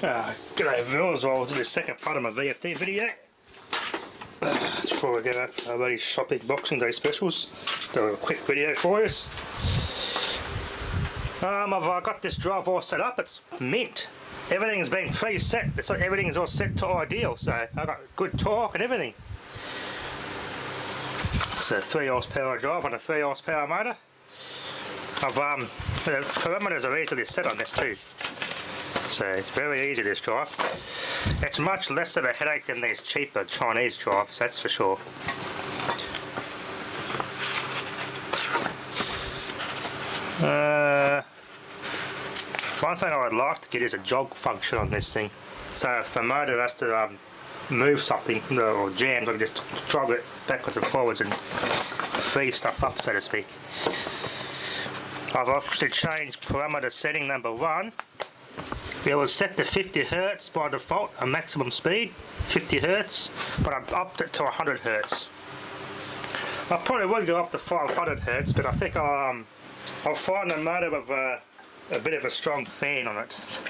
G'day viewers, well to the second part of my VFD video. Before we go our bloody shopping Boxing Day specials, do a quick video for you. I've got this drive all set up, it's mint. Everything's been preset, it's like everything's all set to ideal, so I've got good torque and everything. It's a 3 horsepower drive on a 3 horsepower motor. The parameters are easily set on this too. So it's very easy, this drive. It's much less of a headache than these cheaper Chinese drives, that's for sure. One thing I would like to get is a jog function on this thing. So if the motor has to move something or jams, I can just jog it backwards and forwards and free stuff up, so to speak. I've actually changed parameter setting number 1. It was set to 50 Hz by default, a maximum speed, 50 Hz, but I've upped it to 100 Hz. I probably would go up to 500 Hz, but I think I'll find the motor with a bit of a strong fan on it.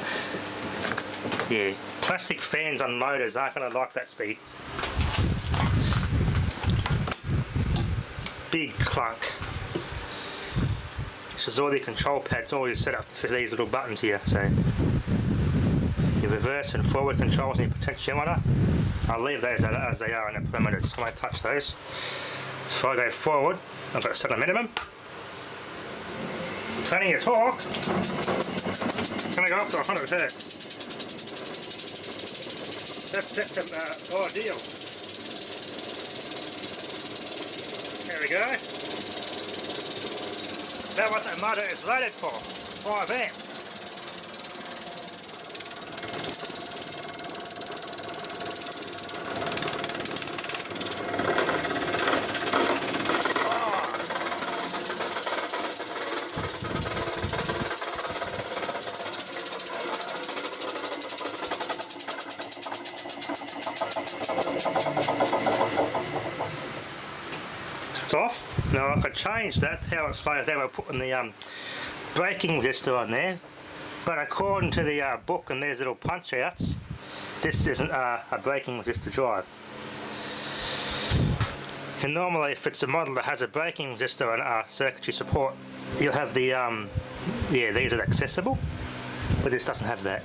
Yeah, plastic fans on motors aren't going to like that speed. Big clunk. This is all the control pads, all you set up for these little buttons here. So your reverse and forward controls and your potentiometer, I'll leave those as they are in the parameters. I won't touch those. So if I go forward, I've got to set a minimum. Plenty of torque. It's going to go up to 100 Hz. That's set to ideal. There we go. That's what that motor is rated for, 5 amps. It's off. Now I could change that, how it slows down by putting the braking resistor on there, but according to the book and these little punch outs, this isn't a braking resistor drive. And normally if it's a model that has a braking resistor and circuitry support, you'll have the, yeah, these are accessible, but this doesn't have that.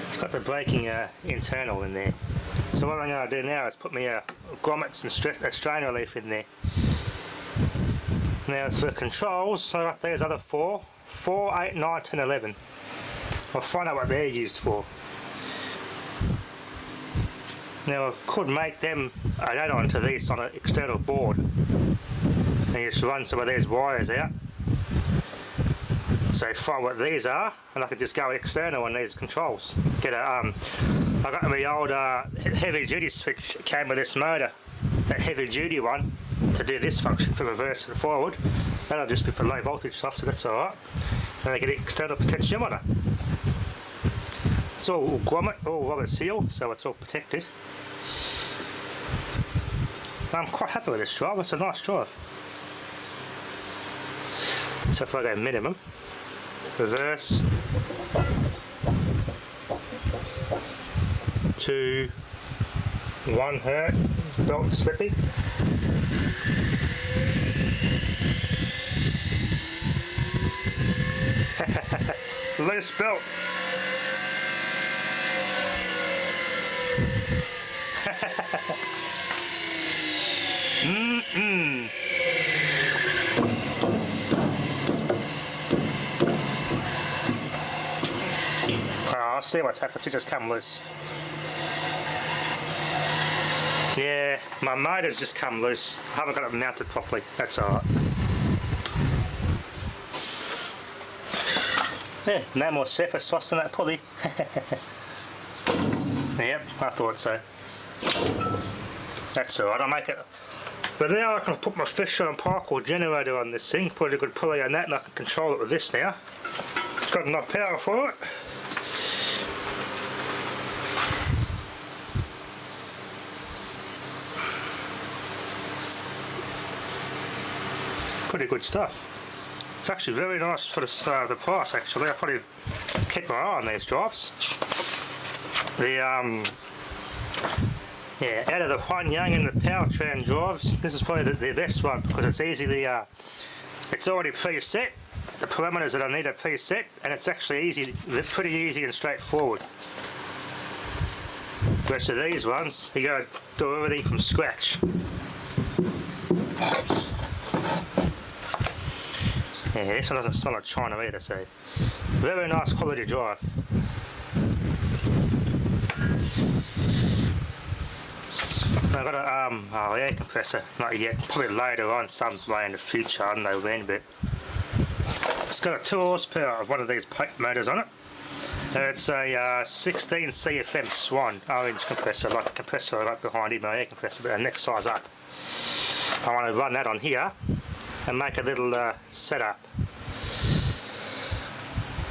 It's got the braking internal in there. So what I'm going to do now is put my grommets and strain relief in there. Now for controls, I've got these other 4, 8, 9, 10, 11. I'll find out what they're used for. Now I could make them an add-on to these on an external board. And just run some of these wires out. So find what these are, and I could just go external on these controls. Get a I got my old heavy duty switch that came with this motor, that heavy duty one, to do this function for reverse and forward. That'll just be for low voltage stuff, so that's alright. And I get an external potentiometer. It's all grommet, all rubber seal, so it's all protected. I'm quite happy with this drive, it's a nice drive. So if I go minimum, reverse, 2, 1 Hz, belt slippy. Loose belt. I'll see what's happened, she just come loose. Yeah, my motor's just come loose. I haven't got it mounted properly, that's alright. Yeah, no more surface thrust in that pulley. Yep, I thought so. That's alright, I'll make it. But now I can put my Fisher and Paykel generator on this thing, put a good pulley on that, and I can control it with this now. It's got enough power for it. Pretty good stuff. It's actually very nice for the price. Actually, I probably keep my eye on these drives. The yeah, out of the Huanyang and the Powertrain drives, this is probably the best one because it's easily it's already preset. The parameters that I need are preset, and it's actually easy, pretty easy and straightforward. The rest of these ones, you got to do everything from scratch. Yeah, this one doesn't smell like China either, so very nice quality drive. I've got a air compressor, not yet, probably later on, some way in the future, I don't know when, but it's got a 2 horsepower of one of these pipe motors on it. It's a 16 CFM Swan orange compressor, like the compressor right behind it, my air compressor, but the next size up. I want to run that on here and make a little setup.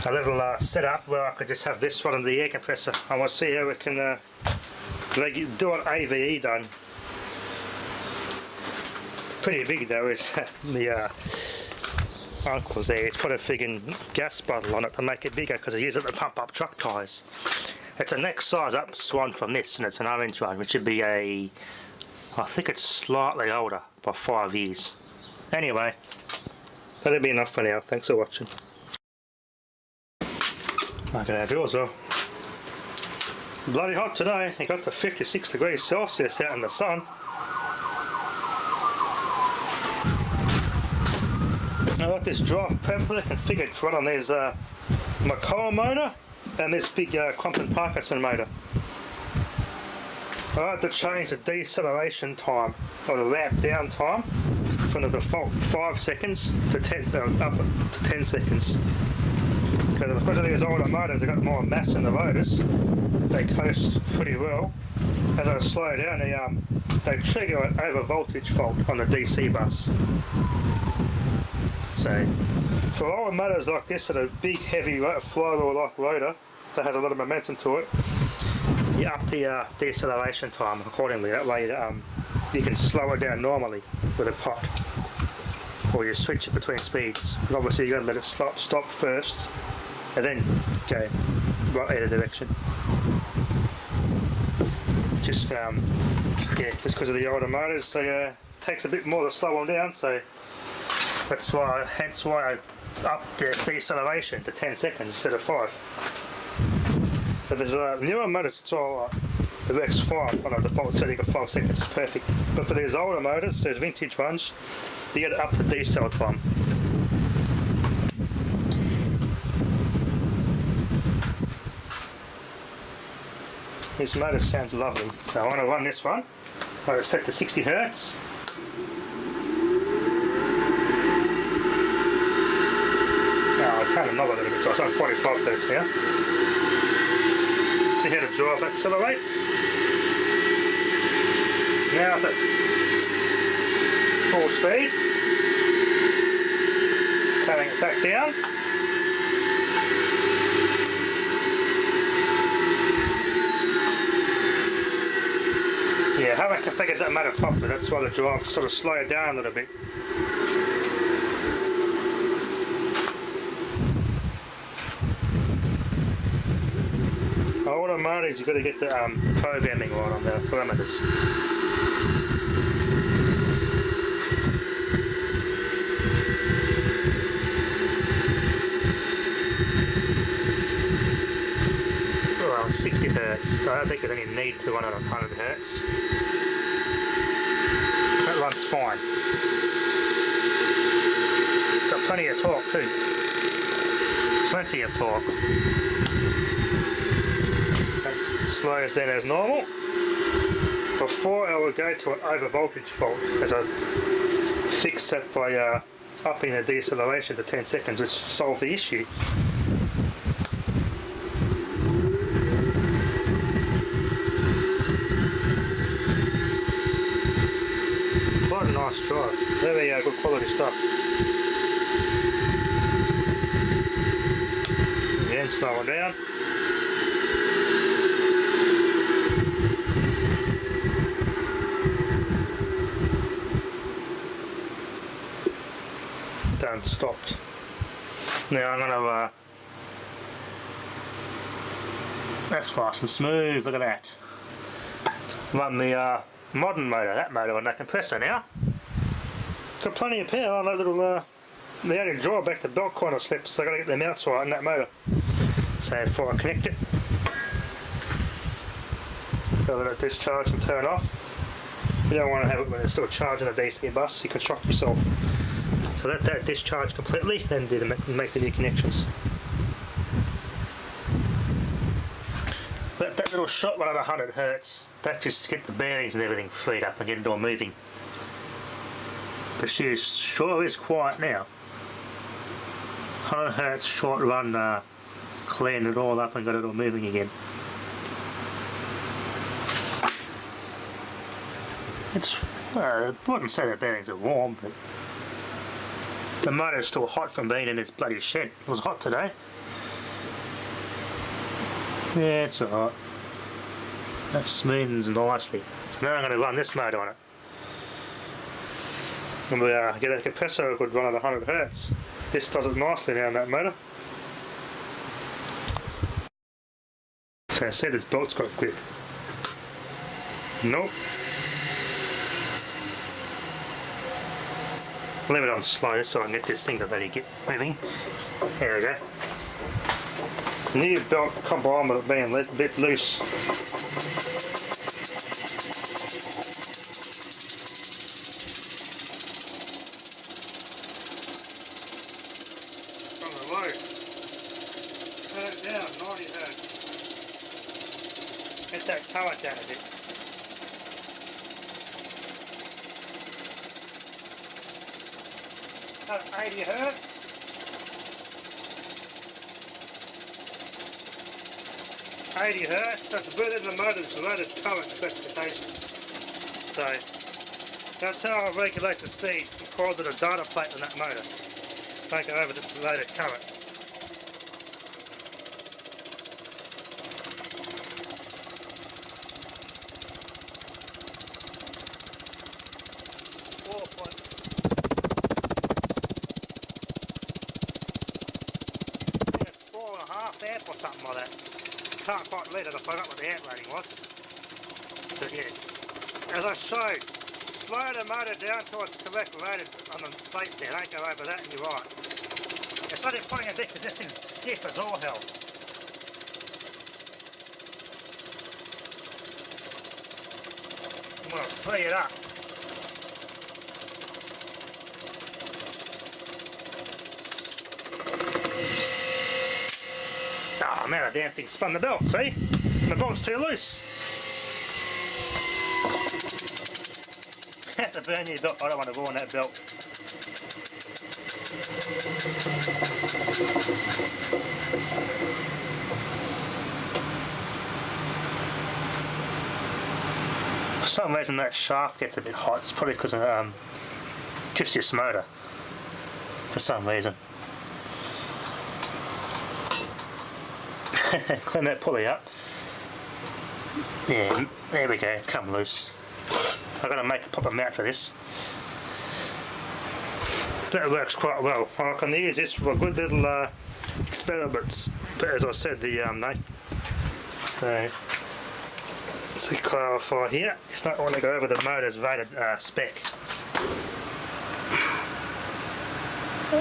A little setup where I could just have this one on the air compressor. I want to see how we can do an AVE done. Pretty big though is the uncle's there. He's put a friggin' gas bottle on it to make it bigger because he uses it to pump up truck tyres. It's a next size up Swan from this, and it's an orange one, which should be I think it's slightly older by 5 years. Anyway, that'll be enough for now. Thanks for watching. I can have yours though. Bloody hot today. It got to 56 degrees Celsius out in the sun. I got this drive perfectly configured for one on these my coil motor and this big Compton Parkinson motor. I had to change the deceleration time or the ramp down time from the default 5 seconds to 10 up to 10 seconds. Because of these older motors, they've got more mass in the rotors. They coast pretty well. As I slow down, they trigger an over voltage fault on the DC bus. So, for older motors like this, that are big, heavy flywheel like rotor that has a lot of momentum to it, you up the deceleration time accordingly. That way, you can slow it down normally with a pot, or you switch it between speeds. But obviously, you got to let it stop first, and then go right either direction. Just yeah, just because of the older motors, they takes a bit more to slow them down. So that's why, hence why I upped the deceleration to 10 seconds instead of 5. But there's newer motors, it's all the X5 on a default setting of 5 seconds is perfect. But for these older motors, those vintage ones, you get up the decel time. This motor sounds lovely, so I want to run this one. I want to set to 60 Hertz. Now I'll turn the knob a little bit, so it's on 45 Hertz now. See how the drive accelerates. Now it's at full speed. Turning it back down. Yeah, I haven't configured that motor properly, that's why the drive sort of slowed down a little bit. Older motors, you've got to get the programming right on the parameters. Well, 60 Hertz. I don't think there's any need to run it on 100 Hertz. That runs fine. Got plenty of torque too. Plenty of torque. Slows down as normal. Before I would go to an over voltage fault, as I fixed that by upping the deceleration to 10 seconds, which solved the issue. Quite a nice drive. Very good quality stuff. Again, slow it down. Done, stopped. Now I'm gonna that's nice and smooth, look at that. Run the modern motor, that motor on that compressor now. Got plenty of power on that little the only drawback, the belt kind of slips, so I gotta get the mounts right on that motor. So before I connect it, gotta let it discharge and turn off. You don't want to have it when it's still charging a DC bus, you can shock yourself. So let that discharge completely, then make the new connections. But that little shot run at 100 Hz, that just get the bearings and everything freed up and get it all moving. The shoe sure is quiet now. 100 Hz short run cleaned it all up and got it all moving again. I wouldn't say the bearings are warm, but the motor's still hot from being in its bloody shed. It was hot today. Yeah, it's alright. That smoothens nicely. So now I'm going to run this motor on it. And we get a compressor a good run at 100 Hz. This does it nicely now on that motor. Okay, see, this belt's got grip. Nope. Leave it on slow so I can get this thing to let get moving. There we go. New belt combined with it being a bit loose. From the low. Turn it down, 90 Hz. Get that current down a bit. 80 Hz. 80 Hz, that's within the motor's rated current specification. So that's how I regulate the speed. You call it a data plate on that motor. Make it over the rated current. Amp or something like that. Can't quite read it, I forgot what the amp rating was. But yeah, as I showed, slow the motor down to its correct rated on the plate there, don't go over that and you're right. It's not even putting a bit because this thing's stiff as all hell. I'm going to free it up. Oh man, that damn thing spun the belt, see? The belt's too loose. That's a brand new belt, I don't want to ruin that belt. For some reason that shaft gets a bit hot, it's probably because of just this motor. For some reason. Clean that pulley up. Yeah, there we go, it's come loose. I've got to make a proper mount for this. That works quite well. I can use this for good little experiments, but as I said, so to clarify here, it's not want to go over the motor's rated spec.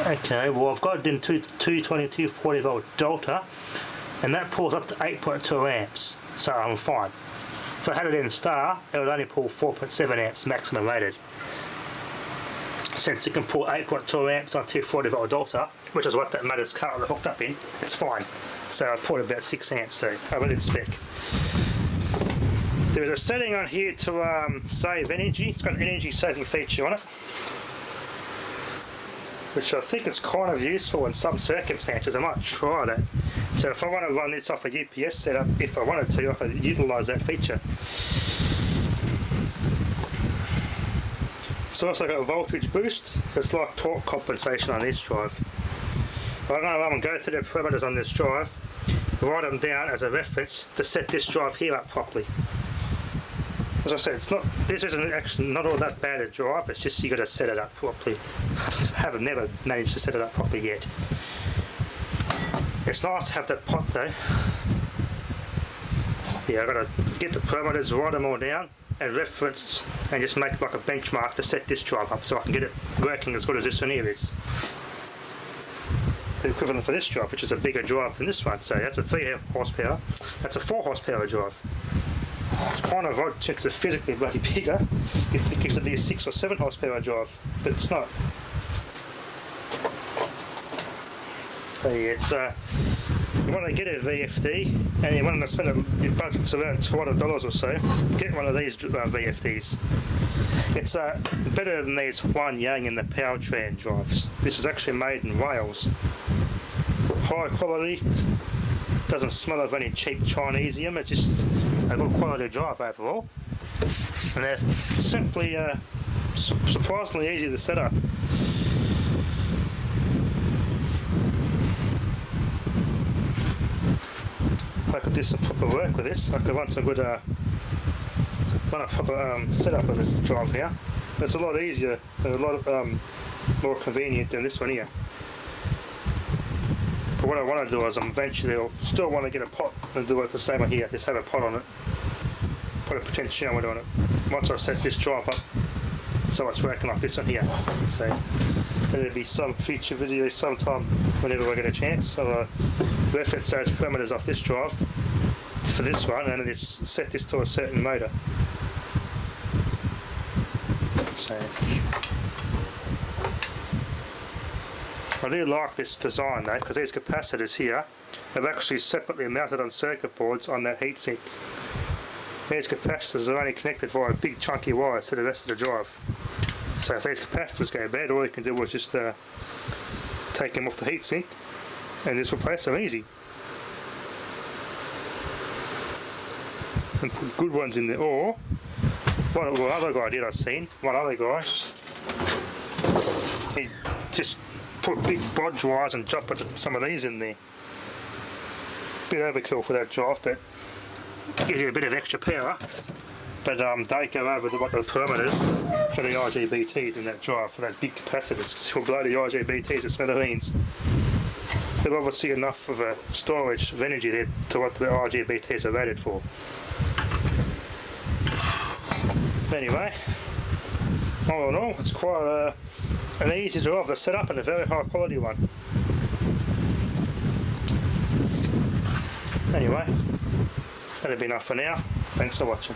Okay, well I've got it in 222 40 volt delta, and that pulls up to 8.2 amps, so I'm fine. If I had it in star, it would only pull 4.7 amps maximum rated. Since it can pull 8.2 amps on 240 volt delta, which is what that motor's currently hooked up in, it's fine. So I pulled about 6 amps, so I went in spec. There is a setting on here to save energy. It's got an energy saving feature on it, which I think is kind of useful in some circumstances. I might try that. So if I want to run this off a UPS setup, if I wanted to, I could utilise that feature. It's also got a voltage boost. It's like torque compensation on this drive. I'm going to go through the parameters on this drive, write them down as a reference to set this drive here up properly. As I said, this isn't actually not all that bad a drive, it's just you got to set it up properly. I have never managed to set it up properly yet. It's nice to have that pot though. Yeah, I've got to get the parameters, write them all down and reference and just make like a benchmark to set this drive up so I can get it working as good as this one here is. The equivalent for this drive, which is a bigger drive than this one, so that's a 3 horsepower, that's a 4 horsepower drive. It's kind of odd since it's physically bloody bigger, you think it's be a 6 or 7 horsepower drive, but it's not. So yeah, it's you want to get a VFD and you want to spend your budget's around $200 or so, get one of these VFDs. It's better than these One Yang and the Powertrain drives. This is actually made in Wales. High quality, doesn't smell of any cheap Chinesium, it's just a good quality drive overall. And they're simply surprisingly easy to set up. I could do some proper work with this. I could want some good proper setup of this drive here. It's a lot easier and a lot more convenient than this one here. But what I want to do is eventually I'll still want to get a pot and do it the same one here. Just have a pot on it, put a potentiometer on it. Once I set this drive up, so it's working like this one here. So there'll be some future video sometime whenever I get a chance. So reference those parameters off this drive for this one and then just set this to a certain motor. So I do like this design though, because these capacitors here are actually separately mounted on circuit boards on that heatsink. These capacitors are only connected via big chunky wires to the rest of the drive. So if these capacitors go bad, all you can do is just take them off the heatsink and just replace them easy. And put good ones in there. Or one other guy did, one other guy, he just put big bodge wires and jump some of these in there. Bit overkill for that drive, but gives you a bit of extra power. But don't go over what the parameters for the IGBTs in that drive, for those big capacitors, because you'll blow the IGBTs to smithereens. There's obviously enough of a storage of energy there to what the IGBTs are rated for. Anyway, all in all, it's quite an easy drive to set up and a very high quality one. Anyway, that'll be enough for now. Thanks for watching.